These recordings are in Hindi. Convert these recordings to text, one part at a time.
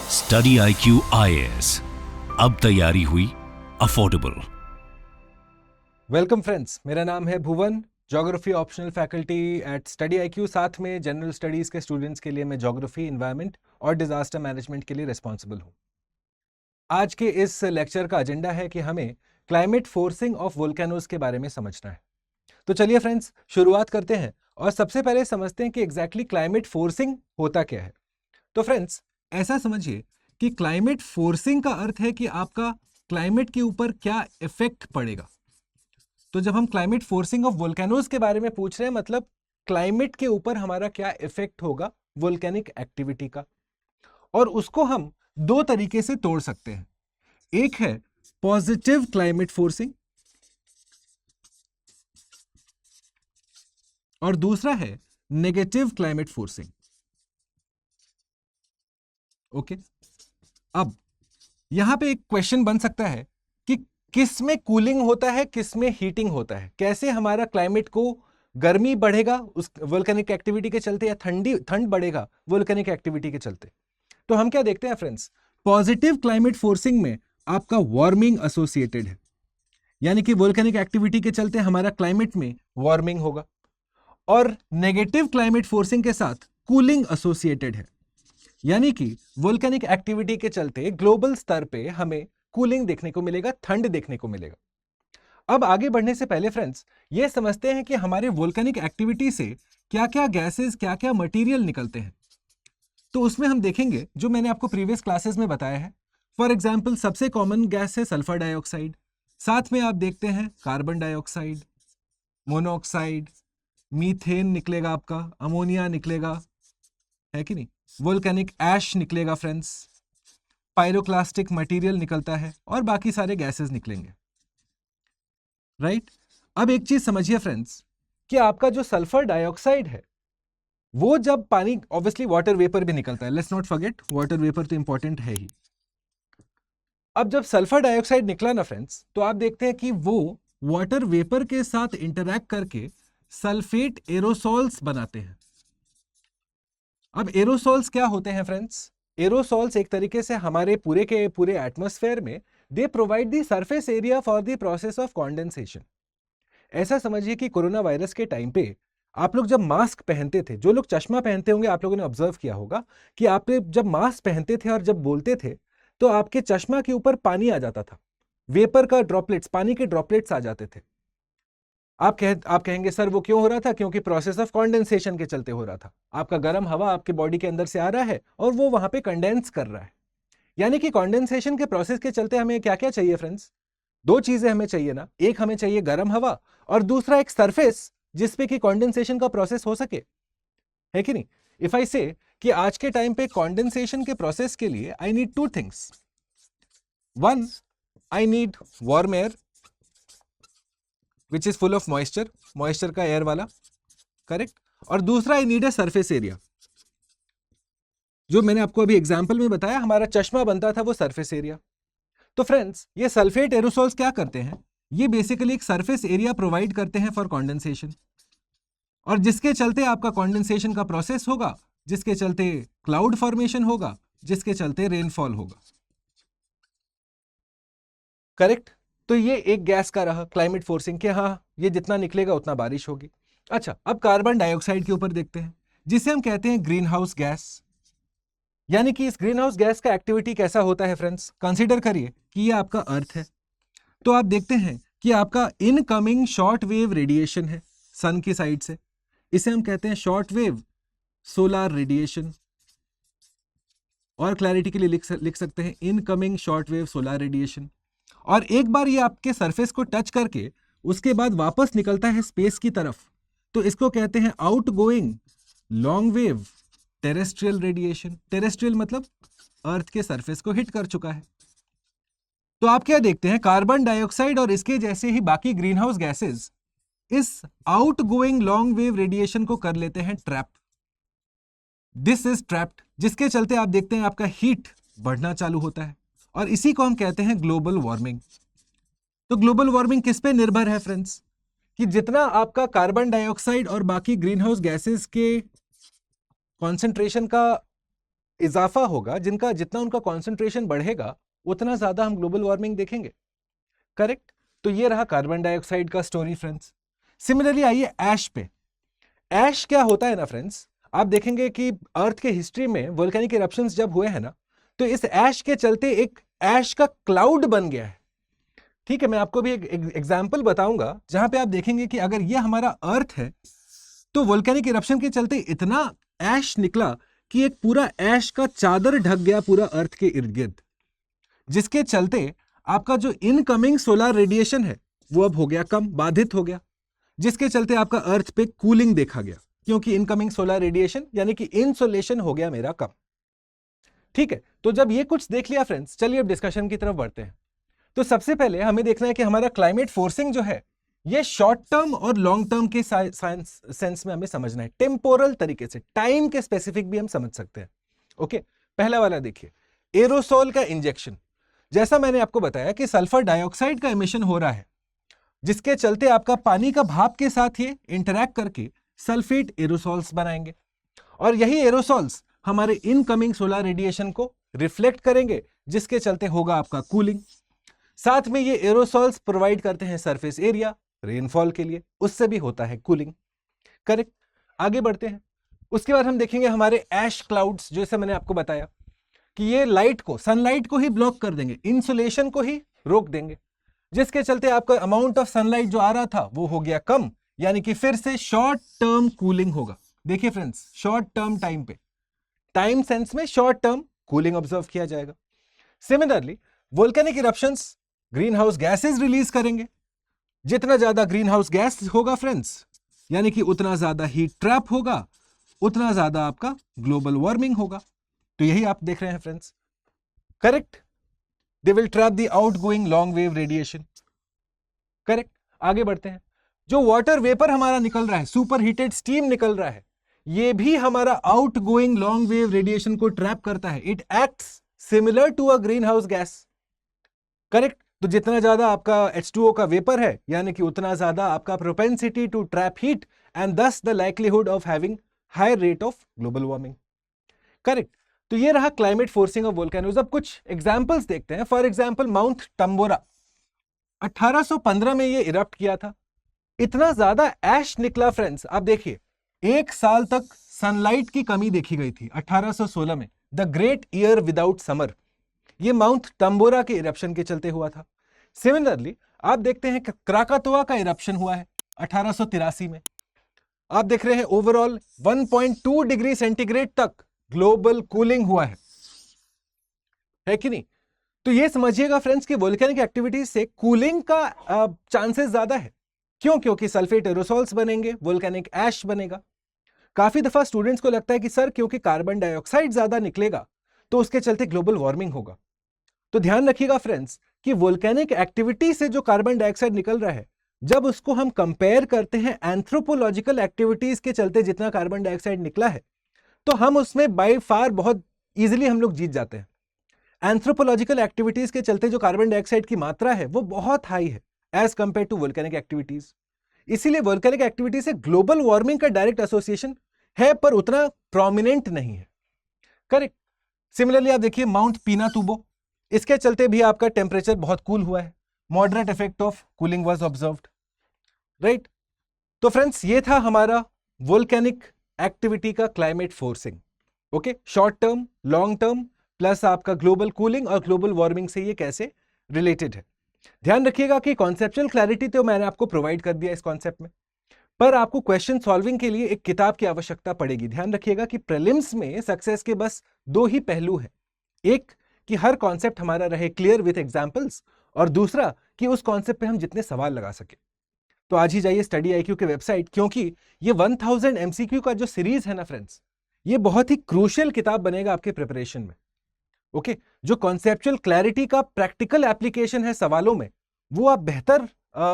स्टडी IQ IAS, अब तैयारी हुई अफोर्डेबल। वेलकम फ्रेंड्स, मेरा नाम है Bhuvan, geography optional faculty at study IQ। साथ में जनरल स्टडीज़ के स्टूडेंट्स के लिए मैं ज्योग्राफी, इन्वायरमेंट और डिजास्टर मैनेजमेंट के लिए रिस्पॉन्सिबल हूँ। आज के इस लेक्चर का एजेंडा है कि हमें क्लाइमेट फोर्सिंग ऑफ वोल्केनोज के बारे में समझना है। तो चलिए फ्रेंड्स, शुरुआत करते हैं और सबसे पहले समझते हैं कि एग्जैक्टली क्लाइमेट फोर्सिंग होता क्या है। तो फ्रेंड्स, ऐसा समझिए कि क्लाइमेट फोर्सिंग का अर्थ है कि आपका क्लाइमेट के ऊपर क्या इफेक्ट पड़ेगा। तो जब हम क्लाइमेट फोर्सिंग ऑफ वोल्केनोज के बारे में पूछ रहे हैं, मतलब क्लाइमेट के ऊपर हमारा क्या इफेक्ट होगा वोल्केनिक एक्टिविटी का, और उसको हम दो तरीके से तोड़ सकते हैं। एक है पॉजिटिव क्लाइमेट फोर्सिंग और दूसरा है नेगेटिव क्लाइमेट फोर्सिंग। ओके, अब यहां पे एक क्वेश्चन बन सकता है कि किस में कूलिंग होता है, किस में हीटिंग होता है, कैसे हमारा क्लाइमेट को गर्मी बढ़ेगा उस वोल्केनिक एक्टिविटी के चलते या ठंड बढ़ेगा वोल्केनिक एक्टिविटी के चलते। तो हम क्या देखते हैं फ्रेंड्स, पॉजिटिव क्लाइमेट फोर्सिंग में आपका वार्मिंग एसोसिएटेड है, यानी कि वोल्केनिक एक्टिविटी के चलते हमारा क्लाइमेट में वार्मिंग होगा, और नेगेटिव क्लाइमेट फोर्सिंग के साथ कूलिंग एसोसिएटेड है, यानी कि वोल्केनिक एक्टिविटी के चलते ग्लोबल स्तर पे हमें कूलिंग देखने को मिलेगा, ठंड देखने को मिलेगा। अब आगे बढ़ने से पहले फ्रेंड्स, ये समझते हैं कि हमारे वोल्केनिक एक्टिविटी से क्या क्या गैसेस, क्या क्या मटेरियल निकलते हैं। तो उसमें हम देखेंगे जो मैंने आपको प्रीवियस क्लासेस में बताया है। फॉर एग्जाम्पल, सबसे कॉमन गैस है सल्फर डाइऑक्साइड, साथ में आप देखते हैं कार्बन डाइऑक्साइड, मोनोऑक्साइड, मीथेन निकलेगा, आपका अमोनिया निकलेगा, है कि नहीं, वोल्केनिक ऐश निकलेगा फ्रेंड्स, पायरोक्लास्टिक मटेरियल निकलता है और बाकी सारे गैसेस निकलेंगे, राइट। अब एक चीज समझिए फ्रेंड्स कि आपका जो सल्फर डाइऑक्साइड है वो जब पानी, ऑब्वियसली वाटर वेपर भी निकलता है, let's not forget water vapour तो इंपॉर्टेंट है ही। अब जब सल्फर डाइऑक्साइड निकला ना फ्रेंड्स, तो आप देखते हैं कि वो वाटर वेपर के साथ इंटरैक्ट करके सल्फेट एरोसॉल्स बनाते हैं। अब एरोसॉल्स क्या होते हैं फ्रेंड्स? एरोसॉल्स एक तरीके से हमारे पूरे के पूरे एटमॉस्फेयर में they provide the surface area for the process of condensation. ऐसा समझिए कि कोरोना वायरस के टाइम पे आप लोग जब मास्क पहनते थे, जो लोग चश्मा पहनते होंगे आप लोगों ने ऑब्जर्व किया होगा कि आप जब मास्क पहनते थे और जब बोलते थे तो आपके चश्मा के ऊपर पानी आ जाता था, वेपर का ड्रॉपलेट्स, पानी के ड्रॉपलेट्स आ जाते थे। आप कहेंगे सर वो क्यों हो रहा था? क्योंकि प्रोसेस ऑफ कंडेंसेशन के चलते हो रहा था। आपका गर्म हवा आपके बॉडी के अंदर से आ रहा है और वो वहां पे कंडेंस कर रहा है। यानी कि कंडेंसेशन के प्रोसेस के चलते हमें क्या क्या चाहिए फ्रेंड्स? दो चीजें हमें चाहिए ना, एक हमें चाहिए गर्म हवा और दूसरा एक सरफेस जिसपे कि कंडेंसेशन का प्रोसेस हो सके, है कि नहीं। इफ आई से कि आज के टाइम पे कंडेंसेशन के प्रोसेस के लिए I need two things. One, I need warm air which is full of moisture, moisture का एयर वाला, करेक्ट। और दूसरा I need a surface area. जो मैंने आपको अभी एग्जांपल में बताया, हमारा चश्मा बनता था वो सरफेस एरिया। तो फ्रेंड्स, ये सल्फेट एरोसॉल्स क्या करते हैं? ये बेसिकली एक सरफेस एरिया प्रोवाइड करते हैं फॉर कंडेंसेशन, और जिसके चलते आपका कंडेंसेशन का प्रोसेस होगा, जिसके चलते क्लाउड फॉर्मेशन होगा, जिसके चलते रेनफॉल होगा, करेक्ट। तो ये एक गैस का रहा क्लाइमेट फोर्सिंग के, हाँ ये जितना निकलेगा उतना बारिश होगी। अच्छा, अब कार्बन डाइऑक्साइड के ऊपर देखते हैं, जिसे हम कहते हैं ग्रीन हाउस गैस। यानी कि इस ग्रीन हाउस गैस का एक्टिविटी कैसा होता है फ्रेंड्स? कंसीडर करिए कि ये आपका अर्थ है, तो आप देखते हैं कि आपका इनकमिंग शॉर्ट वेव रेडिएशन है सन की साइड से, इसे हम कहते हैं शॉर्ट वेव सोलर रेडिएशन, और क्लैरिटी के लिए लिख सकते हैं incoming short wave solar radiation. और एक बार ये आपके सरफेस को टच करके उसके बाद वापस निकलता है स्पेस की तरफ, तो इसको कहते हैं outgoing long wave terrestrial radiation. Terrestrial मतलब अर्थ के सरफेस को हिट कर चुका है। तो आप क्या देखते हैं, कार्बन डाइऑक्साइड और इसके जैसे ही बाकी ग्रीन हाउस गैसेज इस आउटगोइंग लॉन्ग वेव रेडिएशन को कर लेते हैं ट्रैप। दिस इज ट्रैप्ड, जिसके चलते आप देखते हैं आपका हीट बढ़ना चालू होता है, और इसी को हम कहते हैं ग्लोबल वार्मिंग। तो ग्लोबल वार्मिंग किस पे निर्भर है फ्रेंड्स? कि जितना आपका कार्बन डाइऑक्साइड और बाकी ग्रीन हाउस गैसेस के कॉन्सेंट्रेशन का इजाफा होगा, जिनका जितना उनका कॉन्सेंट्रेशन बढ़ेगा उतना ज्यादा हम ग्लोबल वार्मिंग देखेंगे। करेक्ट। तो ये रहा कार्बन डाइऑक्साइड का स्टोरी फ्रेंड्स। सिमिलरली आइए ऐश पे। ऐश क्या होता है ना फ्रेंड्स, आप देखेंगे कि अर्थ के हिस्ट्री में वोल्केनिक इरप्शंस जब हुए हैं ना, तो इस ऐश के चलते एक ऐश का क्लाउड बन गया है। ठीक है, मैं आपको भी एक एग्जांपल बताऊंगा जहां पे आप देखेंगे कि अगर ये हमारा अर्थ है तो वोल्केनिक इरप्शन के चलते इतना ऐश निकला कि एक पूरा ऐश का चादर ढक गया पूरा अर्थ के इर्द गिर्द, जिसके चलते आपका जो इनकमिंग सोलर रेडिएशन है वो अब हो गया कम, बाधित हो गया, जिसके चलते आपका अर्थ पे कूलिंग देखा गया, क्योंकि इनकमिंग सोलर रेडिएशन यानी कि इंसोलेशन हो गया मेरा कम। ठीक है, तो जब ये कुछ देख लिया फ्रेंड्स, चलिए अब डिस्कशन की तरफ बढ़ते हैं। तो सबसे पहले हमें देखना है कि हमारा क्लाइमेट फोर्सिंग जो है ये शॉर्ट टर्म और लॉन्ग टर्म के साइंस सेंस में हमें समझना है, टेम्पोरल तरीके से, टाइम के स्पेसिफिक भी हम समझ सकते हैं। ओके, पहला वाला देखिए, एरोसोल का इंजेक्शन। जैसा मैंने आपको बताया कि सल्फर डाइऑक्साइड का एमिशन हो रहा है, जिसके चलते आपका पानी का भाप के साथ ये इंटरैक्ट करके सल्फेट एरोसोल्स बनाएंगे, और यही एरोसोल्स हमारे इनकमिंग सोलर रेडिएशन को रिफ्लेक्ट करेंगे, जिसके चलते होगा आपका कूलिंग। साथ में ये एरोसोल्स प्रोवाइड करते हैं सरफेस एरिया रेनफॉल के लिए, उससे भी होता है कूलिंग। करेक्ट। आगे बढ़ते हैं। उसके बाद हम देखेंगे हमारे ऐश क्लाउड्स, जैसे मैंने आपको बताया कि ये लाइट को, सनलाइट को ही ब्लॉक कर देंगे, इंसुलेशन को ही रोक देंगे, जिसके चलते आपका अमाउंट ऑफ सनलाइट जो आ रहा था वो हो गया कम, यानी कि फिर से शॉर्ट टर्म कूलिंग होगा। देखिए फ्रेंड्स, शॉर्ट टर्म टाइम पे, टाइम सेंस में शॉर्ट टर्म कूलिंग ऑब्जर्व किया जाएगा। Similarly volcanic eruptions green house gases release करेंगे। जितना ज्यादा ग्रीन हाउस गैस होगा फ्रेंड्स, यानी कि उतना ज्यादा हीट ट्रैप होगा, उतना ज्यादा आपका ग्लोबल वार्मिंग होगा। तो यही आप देख रहे हैं friends. Correct. They will trap the outgoing long wave radiation. Correct. आगे बढ़ते हैं। जो वाटर वेपर हमारा निकल रहा है, सुपर हीटेड स्टीम निकल रहा है, ये भी हमारा आउटगोइंग लॉन्ग वेव रेडिएशन को ट्रैप करता है। It acts similar to a greenhouse gas. Correct. तो जितना ज्यादा आपका H2O का वेपर है, यानी कि उतना ज्यादा आपका propensity to trap heat and thus the likelihood of having higher rate of global warming. Correct. तो ये रहा क्लाइमेट फोर्सिंग ऑफ वोल्केनोज। अब कुछ एग्जांपल्स देखते हैं। फॉर एग्जांपल माउंट टम्बोरा 1815 में ये इरप्ट किया था। इतना ज्यादा ऐश निकला फ्रेंड्स, आप देखिए, एक साल तक सनलाइट की कमी देखी गई थी 1816 में, the great year without summer. ये माउंट टम्बोरा के इरप्शन के चलते हुआ था। सिमिलरली आप देखते हैं कि क्राकातोआ का इरप्शन हुआ है 1883 में। आप देख रहे हैं ओवरऑल 1.2 डिग्री सेंटीग्रेड तक ग्लोबल कूलिंग हुआ है कि नहीं? तो ये समझिएगा फ्रेंड्स कि वोल्केनिक एक्टिविटीज से कूलिंग का चांसेस ज्यादा है। क्यों? क्योंकि सल्फेट एरोसोल्स बनेंगे, वोल्केनिक ऐश बनेगा। काफी दफा स्टूडेंट्स को लगता है कि सर क्योंकि कार्बन डाइऑक्साइड ज्यादा निकलेगा तो उसके चलते ग्लोबल वार्मिंग होगा। तो ध्यान रखिएगा फ्रेंड्स कि वोल्केनिक एक्टिविटी से जो कार्बन डाइऑक्साइड निकल रहा है, जब उसको हम कंपेयर करते हैं एंथ्रोपोलॉजिकल एक्टिविटीज के चलते जितना कार्बन डाइऑक्साइड निकला है, तो हम उसमें बाय फार बहुत इजीली हम लोग जीत जाते हैं। एंथ्रोपोलॉजिकल एक्टिविटीज के चलते जो कार्बन डाइऑक्साइड की मात्रा है वो बहुत हाई है as compared to volcanic activities. इसीलिए वोल्केनिक एक्टिविटी से ग्लोबल वार्मिंग का डायरेक्ट एसोसिएशन है, पर उतना प्रोमिनेंट नहीं है। करेक्ट। सिमिलरली आप देखिए माउंट पिनातुबो, इसके चलते भी आपका टेम्परेचर बहुत कूल हुआ है। Moderate effect of cooling was observed. Right. तो फ्रेंड्स ये था हमारा वोल्केनिक एक्टिविटी का climate forcing. Okay, short term, long term, plus आपका ग्लोबल कूलिंग और ग्लोबल वार्मिंग से ये कैसे रिलेटेड है। ध्यान रखिएगा कि कॉन्सेप्चुअल क्लैरिटी तो मैंने आपको प्रोवाइड कर दिया इस कॉन्सेप्ट में, पर आपको क्वेश्चन सॉल्विंग के लिए एक किताब की आवश्यकता पड़ेगी। ध्यान रखिएगा कि प्रीलिम्स में सक्सेस के बस दो ही पहलू हैं, एक कि हर कॉन्सेप्ट हमारा रहे क्लियर विथ एग्जांपल्स, और दूसरा कि उस कॉन्सेप्ट पे हम जितने सवाल लगा सके। तो आज ही जाइए स्टडी IQ के वेबसाइट, क्योंकि ये 1000 MCQ का जो सीरीज है ना फ्रेंड्स, ये बहुत ही क्रूशियल किताब बनेगा आपके प्रिपरेशन में। ओके, जो कॉन्सेप्चुअल क्लैरिटी का प्रैक्टिकल एप्लीकेशन है सवालों में, वो आप बेहतर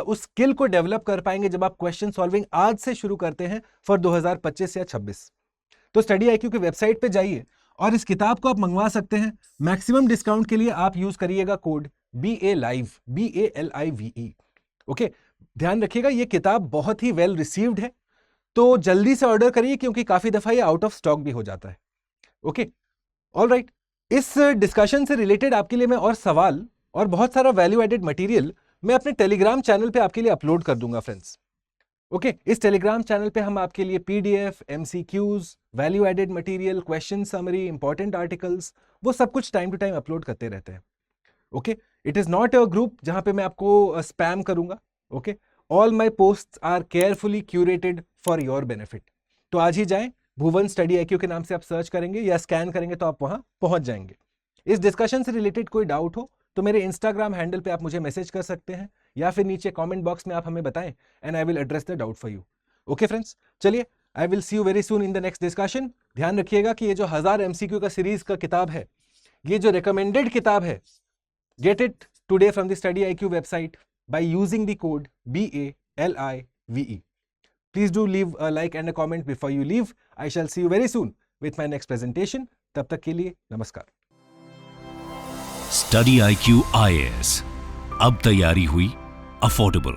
उस स्किल को डेवलप कर पाएंगे जब आप क्वेश्चन सॉल्विंग आज से शुरू करते हैं फॉर 2025 या 26। तो स्टडी IQ के वेबसाइट पे जाइए और इस किताब को आप मंगवा सकते हैं। मैक्सिमम डिस्काउंट के लिए आप यूज करिएगा कोड BALIVE, BALIVE। ओके, ध्यान रखिएगा ये किताब बहुत ही वेल रिसीव्ड है, तो जल्दी से ऑर्डर करिए क्योंकि काफी दफा ये आउट ऑफ स्टॉक भी हो जाता है। ओके, ऑलराइट, इस डिस्कशन से रिलेटेड आपके लिए मैं और सवाल और बहुत सारा वैल्यू एडेड मटेरियल मैं अपने टेलीग्राम चैनल पे आपके लिए अपलोड कर दूंगा फ्रेंड्स। ओके, इस टेलीग्राम चैनल पे हम आपके लिए PDF, MCQs, value added material, question summary, important articles, वो सब कुछ टाइम टू टाइम अपलोड करते रहते हैं। Okay, it is not a group जहां पे मैं आपको स्पैम करूंगा। Okay, all my post are carefully curated for your benefit. तो आज ही जाएं, भुवन स्टडी IQ के नाम से आप सर्च करेंगे या स्कैन करेंगे तो आप वहां पहुंच जाएंगे। इस डिस्कशन से रिलेटेड कोई डाउट हो तो मेरे इंस्टाग्राम हैंडल पे आप मुझे मैसेज कर सकते हैं या फिर नीचे कमेंट बॉक्स में आप हमें बताएं and I will address the doubt for you. Okay friends, चलिए, I will see you very soon in the next discussion. ध्यान रखिएगा कि ये जो 1000 MCQ का सीरीज का किताब है, ये जो रिकमेंडेड किताब है, get it today from the Study IQ website by using the code BALIVE. Please do leave a like and a comment before you leave. I shall see you very soon with my next presentation. तब तक के लिए नमस्कार। स्टडी IQ IAS, अब तैयारी हुई अफोर्डेबल।